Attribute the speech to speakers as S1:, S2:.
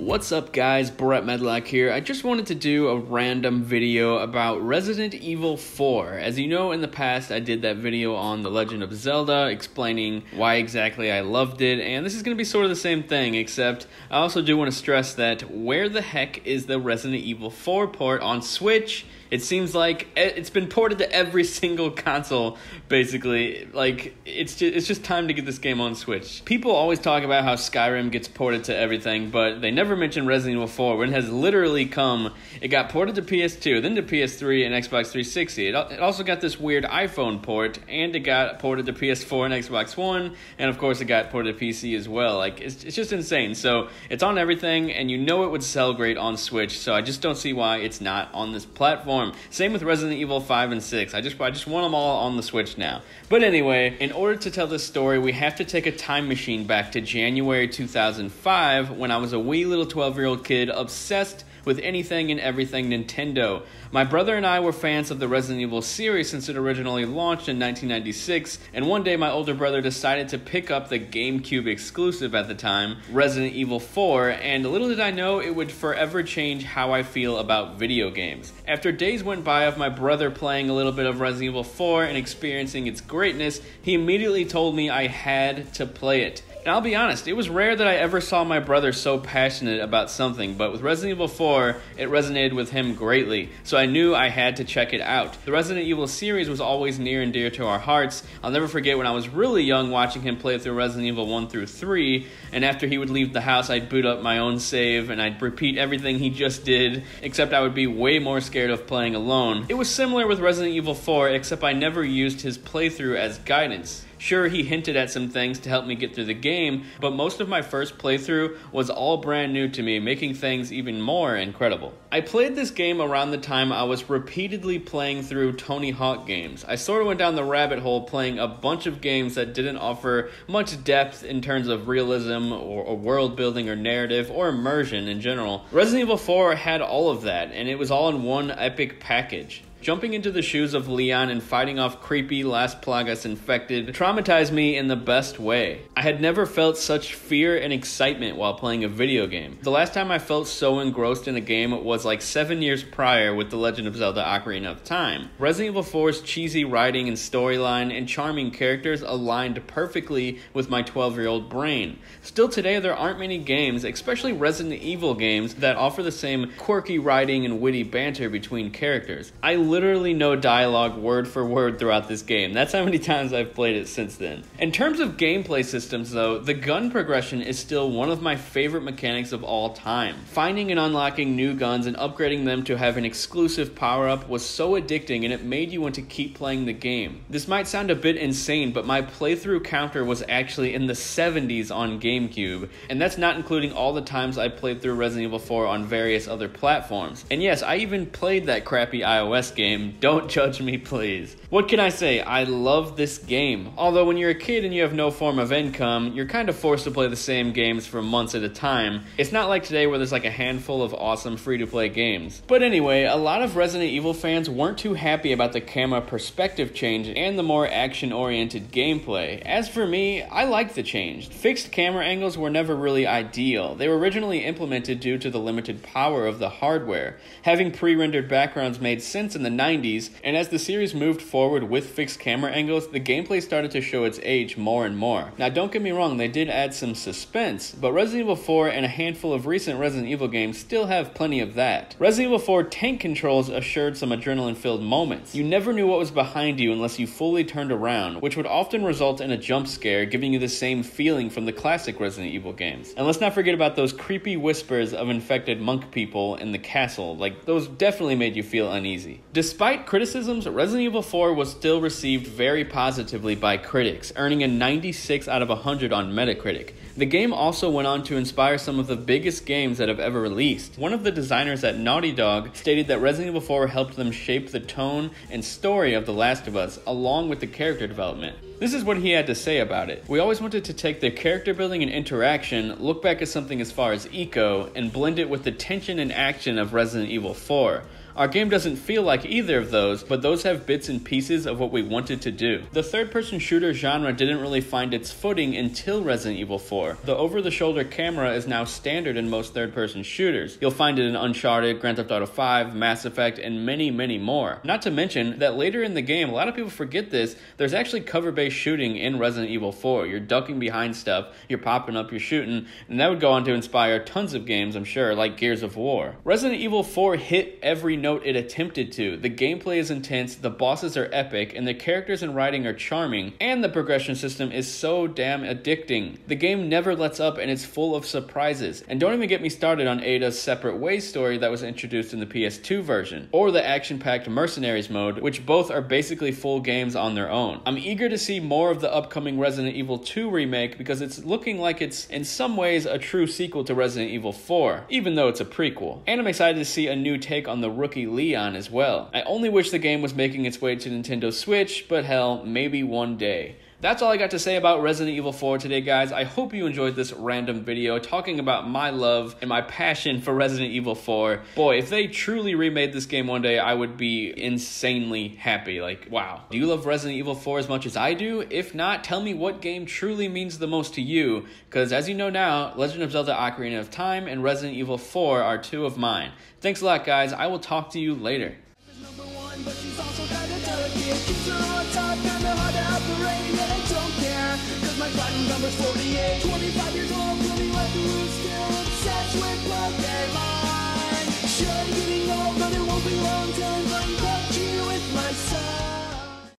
S1: What's up guys, Brett Medlock here. I just wanted to do a random video about Resident Evil 4. As you know, in the past I did that video on The Legend of Zelda explaining why exactly I loved it, and this is going to be sort of the same thing, except I also do want to stress that where the heck is the Resident Evil 4 port on Switch? It seems like it's been ported to every single console, basically. Like, it's just time to get this game on Switch. People always talk about how Skyrim gets ported to everything, but they never mention Resident Evil 4, when it has literally come. It got ported to PS2, then to PS3 and Xbox 360. It also got this weird iPhone port, and it got ported to PS4 and Xbox One, and of course it got ported to PC as well. Like, it's just insane. So, it's on everything, and you know it would sell great on Switch, so I just don't see why it's not on this platform. Same with Resident Evil 5 and 6. I just want them all on the Switch now. But anyway, in order to tell this story, we have to take a time machine back to January 2005 when I was a wee little 12-year-old kid obsessed with anything and everything Nintendo. My brother and I were fans of the Resident Evil series since it originally launched in 1996, and one day my older brother decided to pick up the GameCube exclusive at the time, Resident Evil 4, and little did I know it would forever change how I feel about video games. After days went by of my brother playing a little bit of Resident Evil 4 and experiencing its greatness, he immediately told me I had to play it. And I'll be honest, it was rare that I ever saw my brother so passionate about something, but with Resident Evil 4, it resonated with him greatly, so I knew I had to check it out. The Resident Evil series was always near and dear to our hearts. I'll never forget when I was really young watching him play through Resident Evil 1 through 3, and after he would leave the house, I'd boot up my own save, and I'd repeat everything he just did, except I would be way more scared of playing alone. It was similar with Resident Evil 4, except I never used his playthrough as guidance. Sure, he hinted at some things to help me get through the game, but most of my first playthrough was all brand new to me, making things even more incredible. I played this game around the time I was repeatedly playing through Tony Hawk games. I sort of went down the rabbit hole playing a bunch of games that didn't offer much depth in terms of realism or world building or narrative or immersion in general. Resident Evil 4 had all of that, and it was all in one epic package. Jumping into the shoes of Leon and fighting off creepy Las Plagas infected traumatized me in the best way. I had never felt such fear and excitement while playing a video game. The last time I felt so engrossed in a game was like 7 years prior with The Legend of Zelda Ocarina of Time. Resident Evil 4's cheesy writing and storyline and charming characters aligned perfectly with my 12-year-old brain. Still today, there aren't many games, especially Resident Evil games, that offer the same quirky writing and witty banter between characters. I literally know dialogue word for word throughout this game. That's how many times I've played it since then. In terms of gameplay systems though, the gun progression is still one of my favorite mechanics of all time. Finding and unlocking new guns and upgrading them to have an exclusive power-up was so addicting, and it made you want to keep playing the game. This might sound a bit insane, but my playthrough counter was actually in the 70s on GameCube, and that's not including all the times I played through Resident Evil 4 on various other platforms. And yes, I even played that crappy iOS game. Don't judge me, please. What can I say? I love this game. Although when you're a kid and you have no form of income, you're kind of forced to play the same games for months at a time. It's not like today where there's like a handful of awesome free-to-play games. But anyway, a lot of Resident Evil fans weren't too happy about the camera perspective change and the more action-oriented gameplay. As for me, I like the change. Fixed camera angles were never really ideal. They were originally implemented due to the limited power of the hardware. Having pre-rendered backgrounds made sense in the 90s, and as the series moved forward with fixed camera angles, the gameplay started to show its age more and more. Now don't get me wrong, they did add some suspense, but Resident Evil 4 and a handful of recent Resident Evil games still have plenty of that. Resident Evil 4 tank controls assured some adrenaline-filled moments. You never knew what was behind you unless you fully turned around, which would often result in a jump scare, giving you the same feeling from the classic Resident Evil games. And let's not forget about those creepy whispers of infected monk people in the castle. Like, those definitely made you feel uneasy. Despite criticisms, Resident Evil 4 was still received very positively by critics, earning a 96 out of 100 on Metacritic. The game also went on to inspire some of the biggest games that have ever released. One of the designers at Naughty Dog stated that Resident Evil 4 helped them shape the tone and story of The Last of Us, along with the character development. This is what he had to say about it. We always wanted to take the character building and interaction, look back at something as far as eco, and blend it with the tension and action of Resident Evil 4. Our game doesn't feel like either of those, but those have bits and pieces of what we wanted to do. The third-person shooter genre didn't really find its footing until Resident Evil 4. The over-the-shoulder camera is now standard in most third-person shooters. You'll find it in Uncharted, Grand Theft Auto 5, Mass Effect, and many, many more. Not to mention that later in the game, a lot of people forget this, there's actually cover-based shooting in Resident Evil 4. You're ducking behind stuff, you're popping up, you're shooting, and that would go on to inspire tons of games, I'm sure, like Gears of War. Resident Evil 4 hit every note it attempted to. The gameplay is intense, the bosses are epic, and the characters and writing are charming, and the progression system is so damn addicting. The game never lets up and it's full of surprises. And don't even get me started on Ada's Separate Ways story that was introduced in the PS2 version, or the action-packed Mercenaries mode, which both are basically full games on their own. I'm eager to see more of the upcoming Resident Evil 2 remake because it's looking like it's in some ways a true sequel to Resident Evil 4, even though it's a prequel. And I'm excited to see a new take on the rookie Leon as well. I only wish the game was making its way to Nintendo Switch, but hell, maybe one day. That's all I got to say about Resident Evil 4 today, guys. I hope you enjoyed this random video talking about my love and my passion for Resident Evil 4. Boy, if they truly remade this game one day, I would be insanely happy. Like, wow. Do you love Resident Evil 4 as much as I do? If not, tell me what game truly means the most to you, because as you know now, Legend of Zelda Ocarina of Time and Resident Evil 4 are two of mine. Thanks a lot, guys. I will talk to you later.
S2: But she's also kinda delicate. Keeps her on top, kinda hard to operate. And I don't care, cause my platinum number's 48. 25 years old, really like the root, still obsessed with Pokemon.